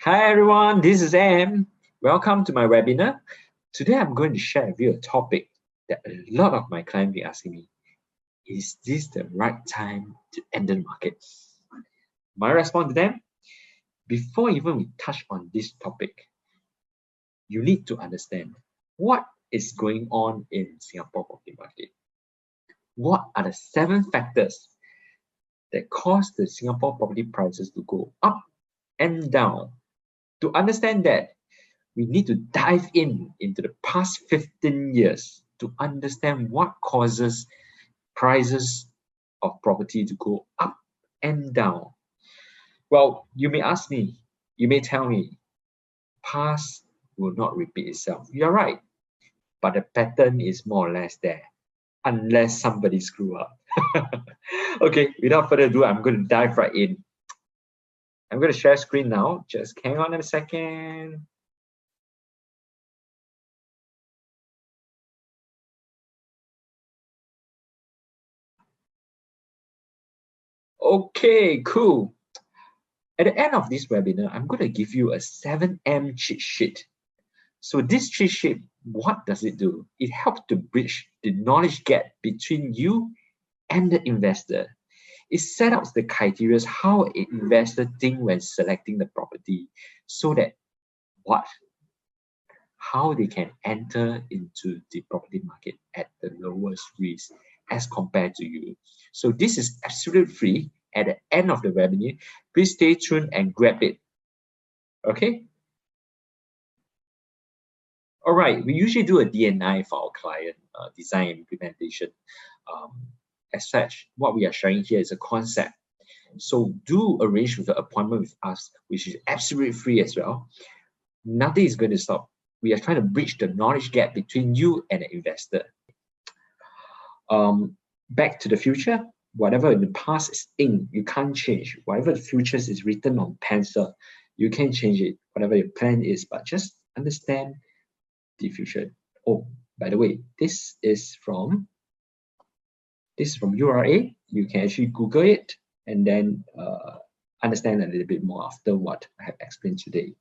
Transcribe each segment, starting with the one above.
Hi everyone, this is Am. Welcome to my webinar. Today I'm going to share with you a topic that a lot of my clients be asking me. Is this the right time to enter the market? My response to them, before even we touch on this topic, you need to understand what is going on in Singapore property market. What are the 7 factors that cause the Singapore property prices to go up and down? To understand that, we need to dive into the past 15 years to understand what causes prices of property to go up and down. Well, you may ask me, you may tell me, past will not repeat itself. You're right, but the pattern is more or less there, unless somebody screw up. Okay, without further ado, I'm going to dive right in. I'm going to share screen now. Just hang on a second. Okay, cool. At the end of this webinar, I'm going to give you a 7M cheat sheet. So this cheat sheet, what does it do? It helps to bridge the knowledge gap between you and the investor. It sets out the criteria how an investor thinks when selecting the property, so that how they can enter into the property market at the lowest risk as compared to you. So this is absolutely free. At the end of the webinar, please stay tuned and grab it. Okay. All right, we usually do a DNI for our client, design and implementation. As such, what we are sharing here is a concept. So do arrange with an appointment with us, which is absolutely free as well. Nothing is going to stop. We are trying to bridge the knowledge gap between you and the investor. Back to the future, whatever in the past is ink, you can't change. Whatever the future is written on pencil, you can change it, whatever your plan is, but just understand the future. Oh, by the way, this is from URA. You can actually Google it and then understand a little bit more after what I have explained today.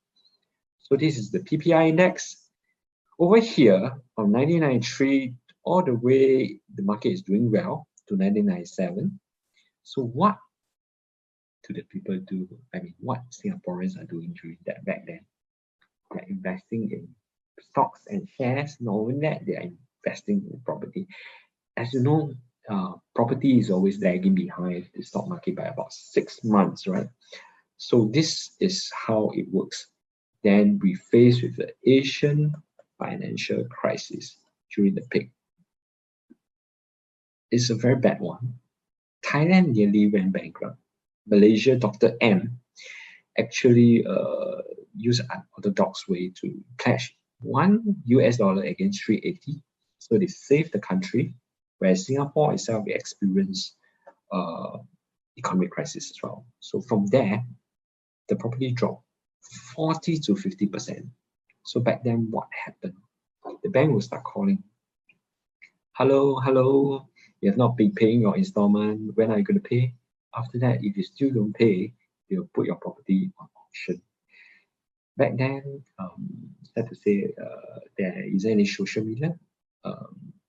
So this is the PPI index. Over here, from 1993 all the way, the market is doing well to 1997. So what do the people do? I mean, what Singaporeans are doing during that back then? They're investing in stocks and shares. Not only that, they are investing in property. As you know, property is always lagging behind the stock market by about 6 months, right? So this is how it works. Then we face with the Asian financial crisis during the peak. It's a very bad one. Thailand nearly went bankrupt. Malaysia, Dr. M actually used an unorthodox way to pledge $1 against 380. So they saved the country, whereas Singapore itself experienced economic crisis as well. So from there, the property dropped 40 to 50%. So back then, what happened? The bank will start calling. Hello, you have not been paying your installment. When are you going to pay? After that, if you still don't pay, they'll put your property on auction. Back then, sad to say, there isn't any social media.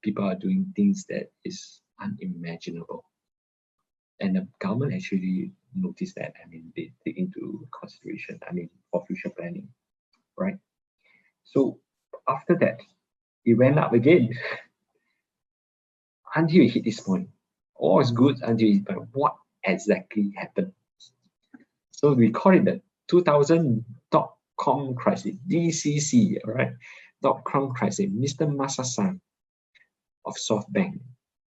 People are doing things that is unimaginable. And the government actually noticed that. I mean, they take into consideration, I mean, for future planning, right? So after that, it went up again until it hit this point. All is good until it, but what exactly happened? So we call it the 2000.com crisis, DCC, all right? .com crisis. Mr. Masa-san of SoftBank.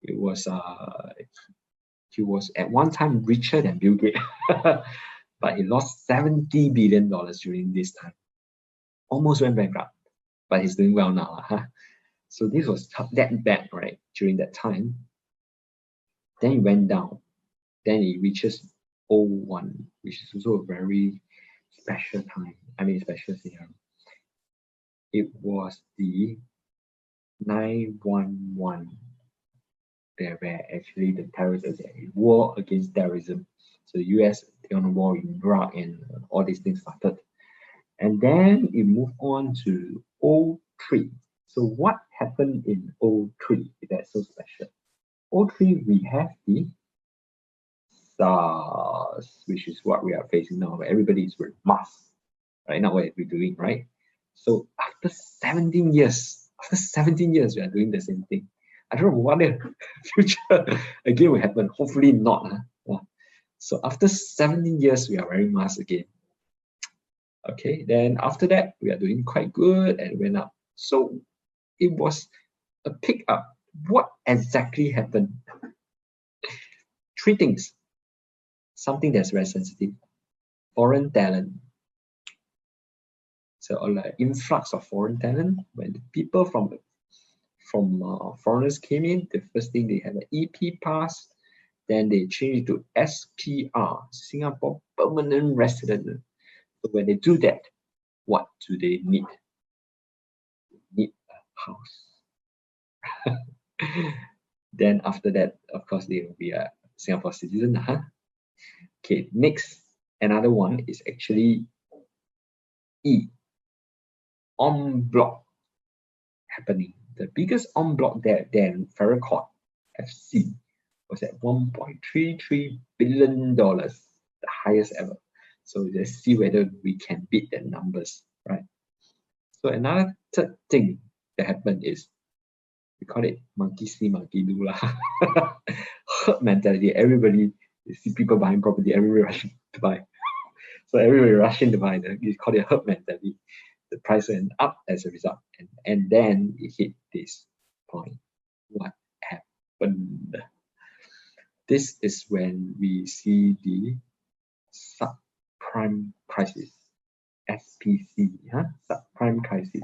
It was he was at one time richer than Bill Gates, but he lost $70 billion during this time. Almost went bankrupt, but he's doing well now. So this was that bad, right? During that time. Then it went down. Then it reaches 01, which is also a very special time. I mean, special scenario. It was the 9/11. There were actually the terrorists, war against terrorism. So the US on a war in Iraq and all these things started. And then we move on to O3. So what happened in O3 that's so special? O3, we have the SARS, which is what we are facing now. Everybody is wearing masks. Right now, what we're doing, right? So after 17 years, we are doing the same thing. I don't know what the future again will happen. Hopefully not. Huh? So after 17 years, we are wearing masks again. Okay, then after that, we are doing quite good and went up. So it was a pick up. What exactly happened? Three things. Something that's very sensitive. Foreign talent. So like influx of foreign talent. When the people from foreigners came in, the first thing they had an EP pass, then they changed to SPR, Singapore Permanent Resident. So when they do that, what do they need? They need a house. Then after that, of course, they will be a Singapore citizen. Huh? Okay, next, another one is actually E, en bloc happening. The biggest en bloc there then Farragut FC was at $1.33 billion, the highest ever. So let's see whether we can beat the numbers, right? So another third thing that happened is we call it monkey see, monkey do lah. Herd mentality. Everybody, you see people buying property, everybody rushing to buy. So everybody rushing to buy. We call it herd mentality. The price went up as a result, and then it hit this point. What happened? This is when we see the subprime crisis, SPC, subprime crisis.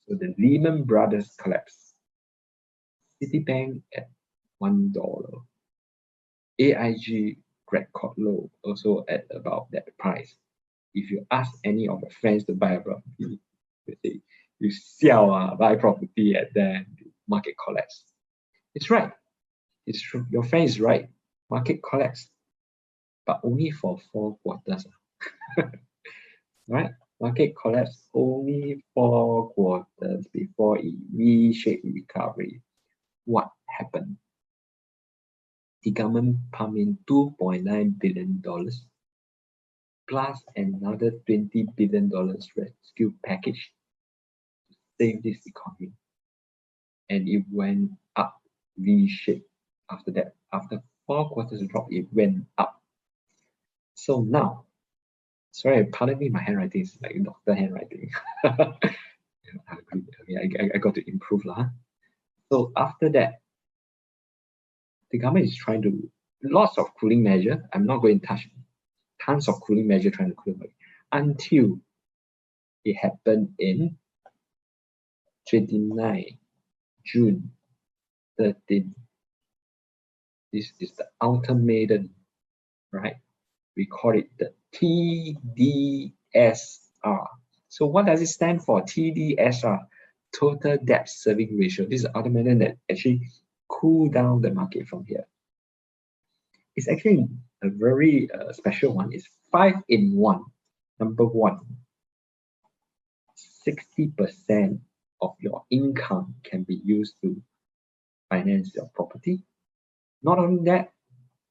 So the Lehman Brothers collapse. Citibank at $1. AIG record low, also at about that price. If you ask any of your friends to buy a property, they say, you sell, buy property at the market collapse. It's right. It's true. Your friend is right. Market collapse, but only for 4 quarters. Right? Market collapse only 4 quarters before it V-shaped recovery. What happened? The government pumped in $2.9 billion plus another $20 billion rescue package to save this economy. And it went up V-shaped after that. After 4 quarters drop, it went up. So now, sorry, pardon me, my handwriting is like doctor handwriting. I got to improve lah. So after that, the government is trying to lots of cooling measure. I'm not going to touch tons of cooling measure trying to cool it until it happened in 29 June 13. This is the ultimatum, right? We call it the TDSR. So what does it stand for? TDSR, Total Debt Serving Ratio. This is the ultimatum that actually cool down the market from here. It's actually a very special one. It's 5 in 1. Number one, 60% of your income can be used to finance your property. Not only that,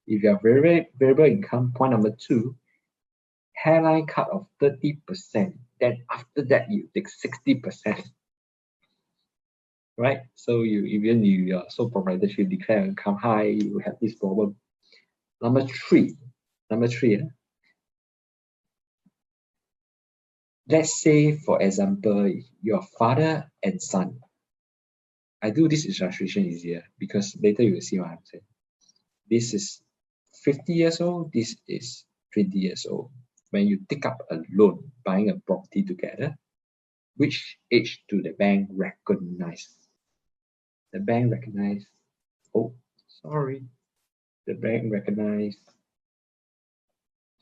if you have variable income, point number 2, hairline cut of 30%. Then after that, you take 60%. Right? So even you are sole proprietorship, declare income high, you have this problem. Number three. Let's say, for example, your father and son. I do this illustration easier because later you will see what I'm saying. This is 50 years old, this is 20 years old. When you take up a loan, buying a property together, which age do the bank recognize? The bank recognize, the bank recognize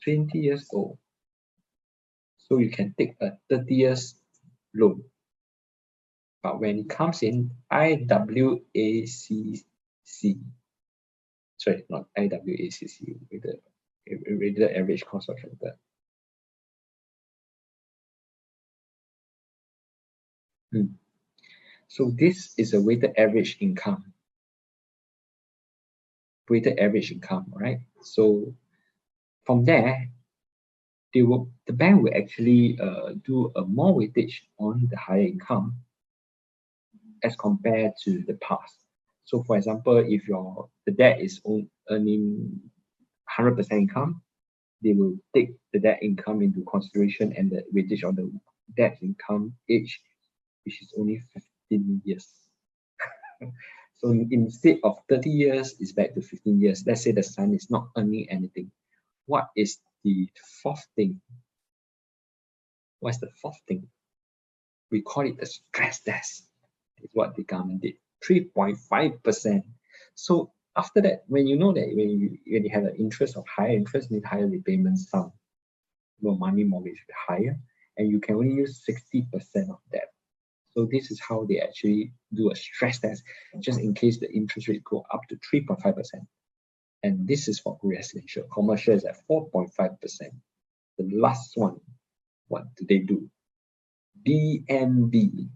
20 years old. So you can take a 30 years loan. But when it comes in IWACC, sorry, not IWACC, with the average cost of rental. So this is a weighted average income. Weighted average income, right? So from there, the bank will actually do a more weightage on the higher income as compared to the past. So for example, if the debt is earning 100% income, they will take the debt income into consideration and the weightage on the debt income age, which is only 15 years. So instead of 30 years, it's back to 15 years. Let's say the son is not earning anything. What is the fourth thing? What's the fourth thing? We call it the stress test. It's what the government did. 3.5%. So after that, when you know that when you have an interest of higher interest, need higher repayment sum, your money mortgage will be higher, and you can only use 60% of that. So this is how they actually do a stress test, just in case the interest rate go up to 3.5%. And this is for residential. Commercial is at 4.5%. The last one, what do they do? BNB.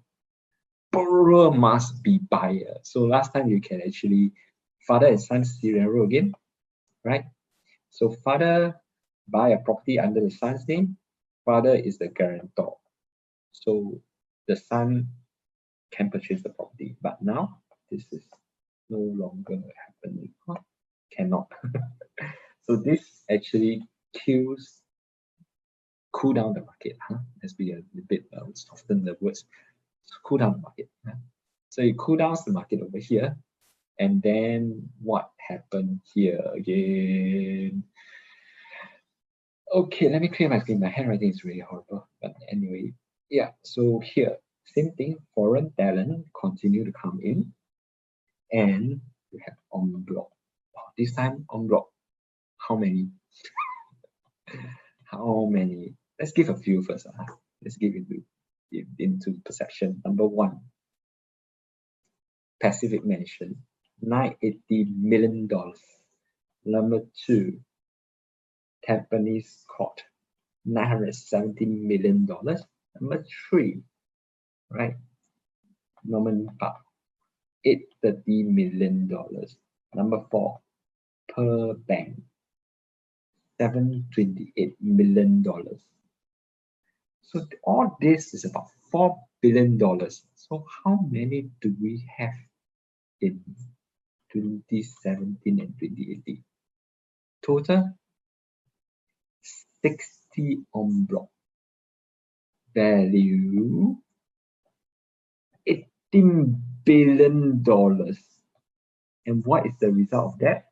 Borrower must be buyer. So last time you can actually father and son scenario again, right? So father buy a property under the son's name. Father is the guarantor. So the son can purchase the property. But now this is no longer happening. Cannot. So this actually cool down the market. Let's be a little bit soften the words. Cool down the market. So it cool down the market over here. And then what happened here again? Okay, let me clear my screen. My handwriting is really horrible. But anyway, yeah. So here, same thing. Foreign talent continue to come in, and we have en bloc. This time en bloc. How many? How many? Let's give a few first. Let's give into perception. Number one, Pacific Mansion, $980 million. Number two, Tampines Court, $970 million. Number three, right? Norman Park, $830 million. Number four, Pearl Bank, $728 million. So all this is about $4 billion. So how many do we have in 2017 and 2018? Total 60 en bloc. Value $18 billion. And what is the result of that?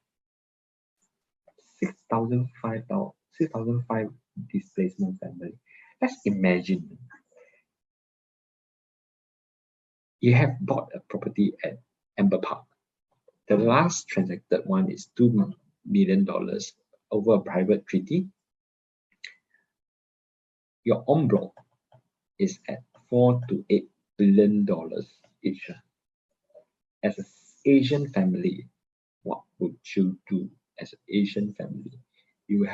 6,005 displacement family. Let's imagine you have bought a property at Amber Park. The last transacted one is $2 million over a private treaty. Your en bloc is at $4 to $8 billion each. As an Asian family, what would you do as an Asian family? You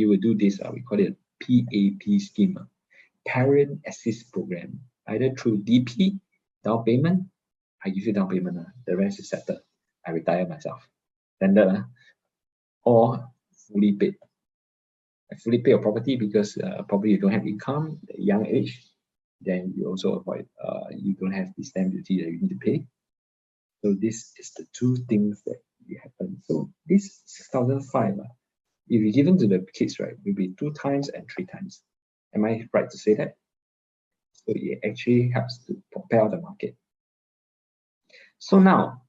will do this, we call it a PAP scheme, Parent Assist Program, either through DP, down payment. I give you down payment, the rest is settled. I retire myself. Standard, or fully paid. I fully pay your property because probably you don't have income at a young age. Then you also avoid, you don't have the stamp duty that you need to pay. So this is the two things that will happen. So this 6,005, if you given to the kids, right, will be 2 times and 3 times. Am I right to say that? So it actually helps to propel the market. So now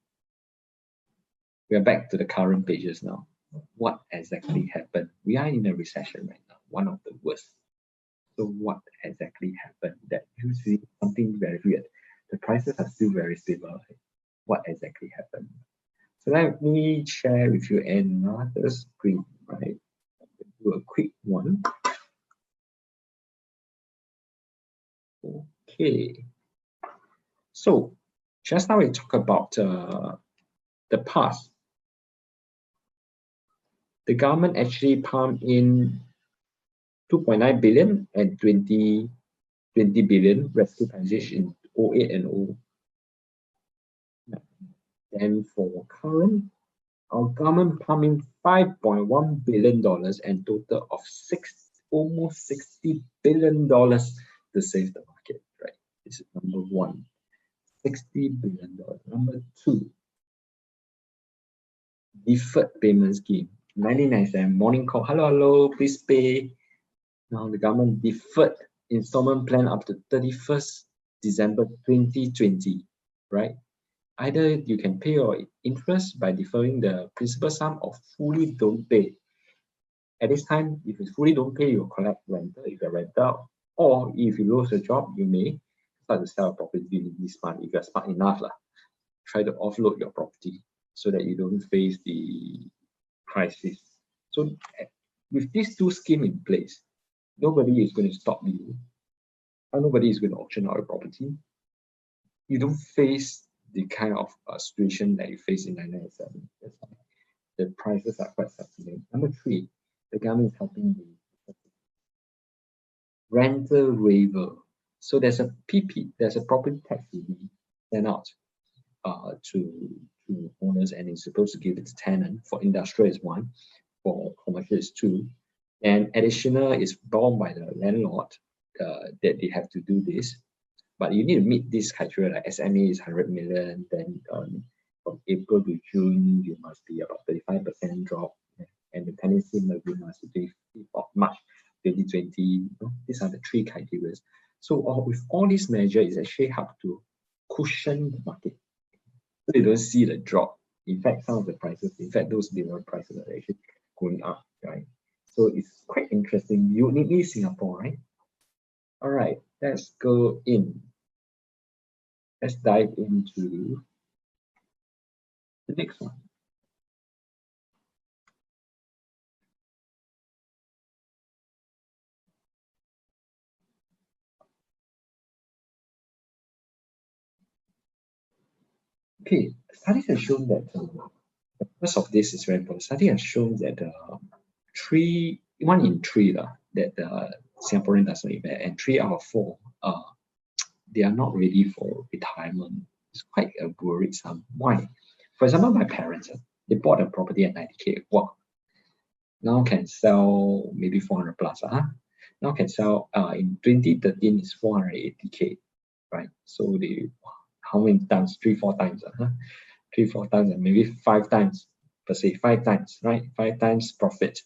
we are back to the current pages now. What exactly happened? We are in a recession right now, one of the worst. So what exactly happened? That you see something very weird. The prices are still very stable. Right? What exactly happened? So let me share with you another screen, right? Do a quick one. Okay. So just now we talk about the past. The government actually pumped in 2.9 billion in 2018 20 billion rescue package in 08 and 0. Then for current, our government pumping $5.1 billion and total of almost $60 billion to save the market, right? This is number one, $60 billion. Number two, deferred payment scheme, 1997, morning call, hello, please pay. Now the government deferred installment plan up to 31st December 2020, right? Either you can pay your interest by deferring the principal sum or fully don't pay. At this time, if you fully don't pay, you'll collect rental if you're rented out, or if you lose your job, you may start to sell a property this month if you're smart enough. Try to offload your property so that you don't face the crisis. So with these two schemes in place, nobody is going to stop you. Nobody is going to auction out your property. You don't face the kind of situation that you face in 1997. That's why the prices are quite sustainable. Number three, the government is helping the rental waiver. So there's a property tax relief sent out to owners, and it's supposed to give it to tenant. For industrial is one, for commercial is two, and additional is borne by the landlord that they have to do this. But you need to meet this criteria, like SME is 100 million, then from April to June, you must be about 35% drop, and the tenancy must be March 2020. These are the three criteria. So with all these measures, it actually helps to cushion the market. So you don't see the drop. In fact, some of the prices, those delivery prices are actually going up, right? So it's quite interesting, uniquely Singapore, right? All right, let's go in. Let's dive into the next one. Okay, studies have shown that the purpose of this is very important. Study has shown that 1 in 3 that Singaporean doesn't invest, and 3 out of 4 they are not ready for retirement. It's quite a worrisome. Why? For example, my parents, they bought a property at 90K. Wow. Now can sell maybe 400 plus. Now can sell in 2013 is 480K, right? So they, how many times? 3-4 times. 3-4 times, and maybe 5 times per se, 5 times, right? 5 times profit.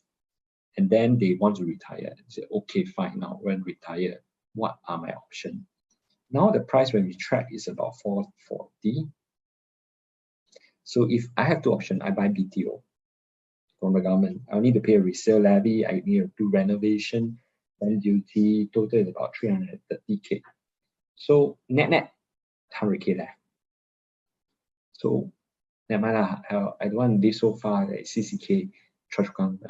And then they want to retire. They say, okay, fine. Now when retire, what are my options? Now the price when we track is about 440. So if I have 2 options, I buy BTO from the government. I need to pay a resale levy. I need to do renovation, then duty. Total is about 330K. So net 100K left. So never mind, I don't want to live so far. Like CCK,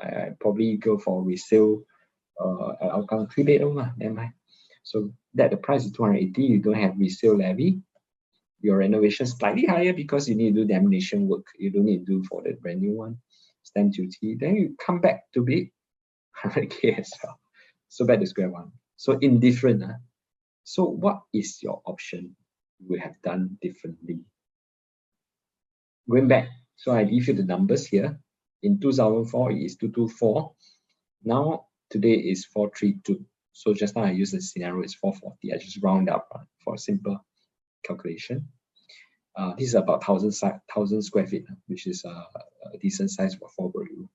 I probably go for resale. At Hougang 3-bedroom. Never mind. So that the price is 280, you don't have resale levy. Your renovation is slightly higher because you need to do demolition work. You don't need to do for the brand new one. Stamp duty. Then you come back to be 100K as well. So back to square one. So indifferent. So what is your option? We have done differently. Going back, so I give you the numbers here. In 2004, it is 224. Now today is 432. So just now I used the scenario is 440. I just round up for a simple calculation. This is about 1,000 square feet, which is a decent size for 4-bedroom.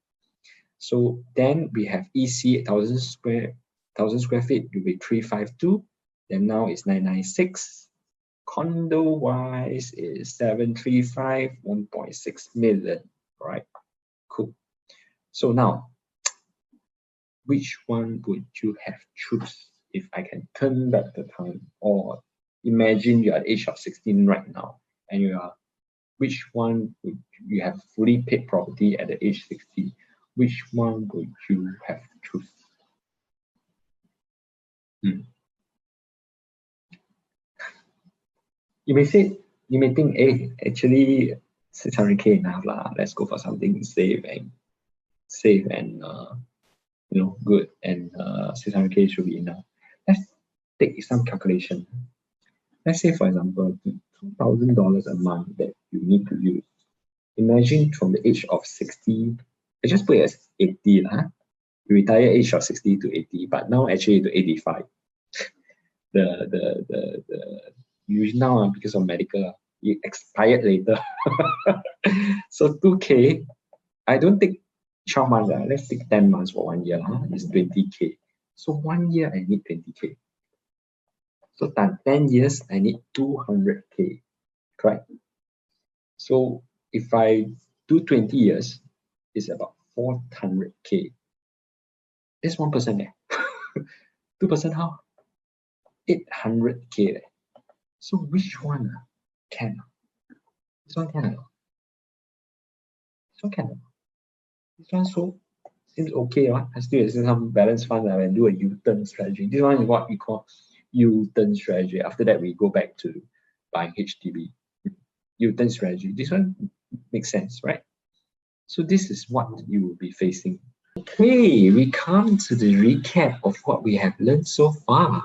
So then we have EC 1,000 square feet will be 352. Then now it's 996. Condo wise is 735, 1.6 million. Right? Cool. So now, which one would you have choose if I can turn back the time? Or imagine you're at the age of 16 right now, and you are, which one would you have fully paid property at the age 60? Which one would you have choose? You may say, you may think, hey, actually 600K enough lah. Let's go for something safe and good, and 600K should be enough. Let's take some calculation. Let's say, for example, $2,000 a month that you need to use. Imagine from the age of 60, I just put it as 80 lah. You retire age of 60 to 80, but now actually to 85. Usually now because of medical, it expired later. So 2K, I don't take 12 months, let's take 10 months for 1 year, it's 20K. So 1 year I need 20K. So 10 years I need 200K, correct? So if I do 20 years, it's about 400K. That's 1% there. 2% how? 800K. So which one can? This one can. This one can. This one so seems okay, right? I still have some balance fund and do a U-turn strategy. This one is what we call U-turn strategy. After that, we go back to buying HDB. U-turn strategy. This one makes sense, right? So this is what you will be facing. Okay, we come to the recap of what we have learned so far.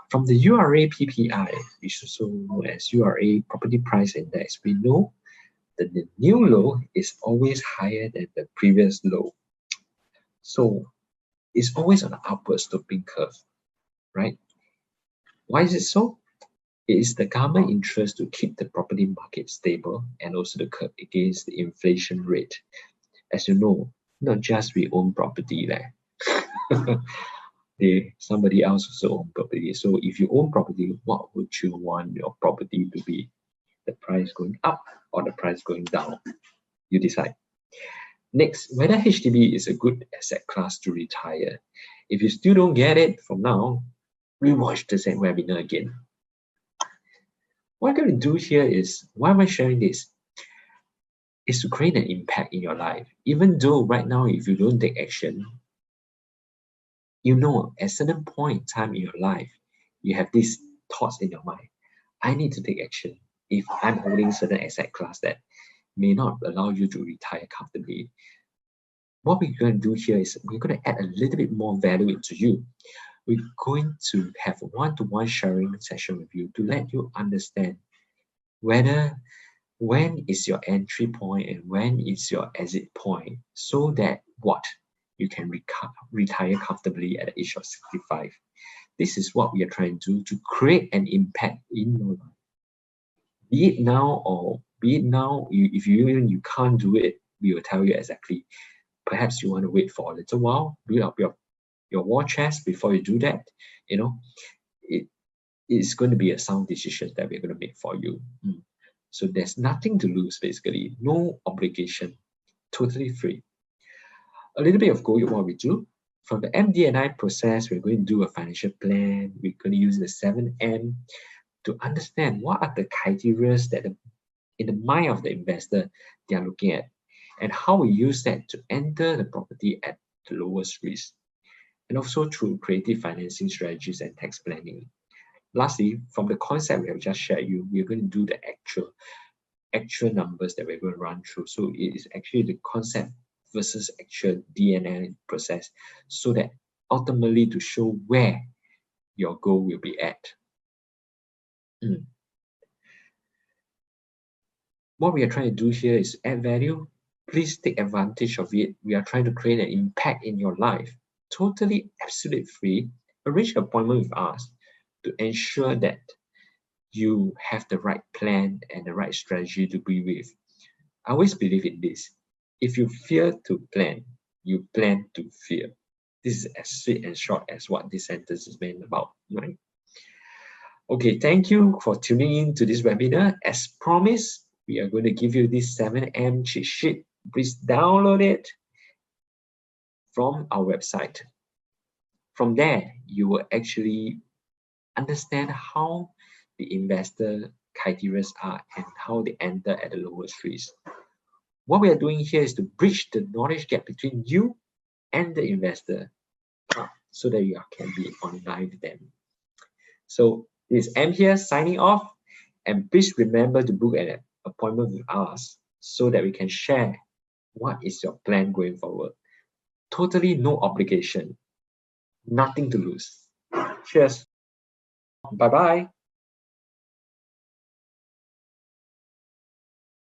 From the URA PPI, which is also known as URA Property Price Index, we know that the new low is always higher than the previous low. So it's always on an upward sloping curve, right? Why is it so? It is the government interest to keep the property market stable and also to curb against the inflation rate. As you know, not just we own property there. Somebody else also own property. So if you own property, what would you want your property to be? The price going up or the price going down? You decide. Next, whether HDB is a good asset class to retire. If you still don't get it from now, rewatch the same webinar again. What I'm going to do here is, why am I sharing this? Is to create an impact in your life. Even though right now, if you don't take action, you know, at a certain point in time in your life, you have these thoughts in your mind. I need to take action if I'm holding certain asset class that may not allow you to retire comfortably. What we're going to do here is we're going to add a little bit more value into you. We're going to have a one-to-one sharing session with you to let you understand whether when is your entry point and when is your exit point, so that what you can retire comfortably at the age of 65. This is what we are trying to do to create an impact in your life. Be it now or be it now, if you can't do it, we will tell you exactly. Perhaps you want to wait for a little while, build up your war chest before you do that. You know, it's going to be a sound decision that we're going to make for you. So there's nothing to lose, basically. No obligation, totally free. A little bit of what we do. From the MD&I process, we're going to do a financial plan. We're going to use the 7M to understand what are the criteria that in the mind of the investor they are looking at, and how we use that to enter the property at the lowest risk, and also through creative financing strategies and tax planning. Lastly, from the concept we have just shared you, we're going to do the actual numbers that we're going to run through. So it is actually the concept versus actual DNA process, so that ultimately to show where your goal will be at. What we are trying to do here is add value. Please take advantage of it. We are trying to create an impact in your life. Totally, absolutely free. Arrange an appointment with us to ensure that you have the right plan and the right strategy to be with. I always believe in this. If you fear to plan, you plan to fear. This is as sweet and short as what this sentence is meant about, right? Okay, thank you for tuning in to this webinar. As promised, we are going to give you this 7M cheat sheet. Please download it from our website. From there, you will actually understand how the investor criteria are and how they enter at the lowest risk. What we are doing here is to bridge the knowledge gap between you and the investor, so that you can be online with them. So this is M here signing off, and please remember to book an appointment with us so that we can share what is your plan going forward. Totally no obligation, nothing to lose. Cheers. Bye-bye.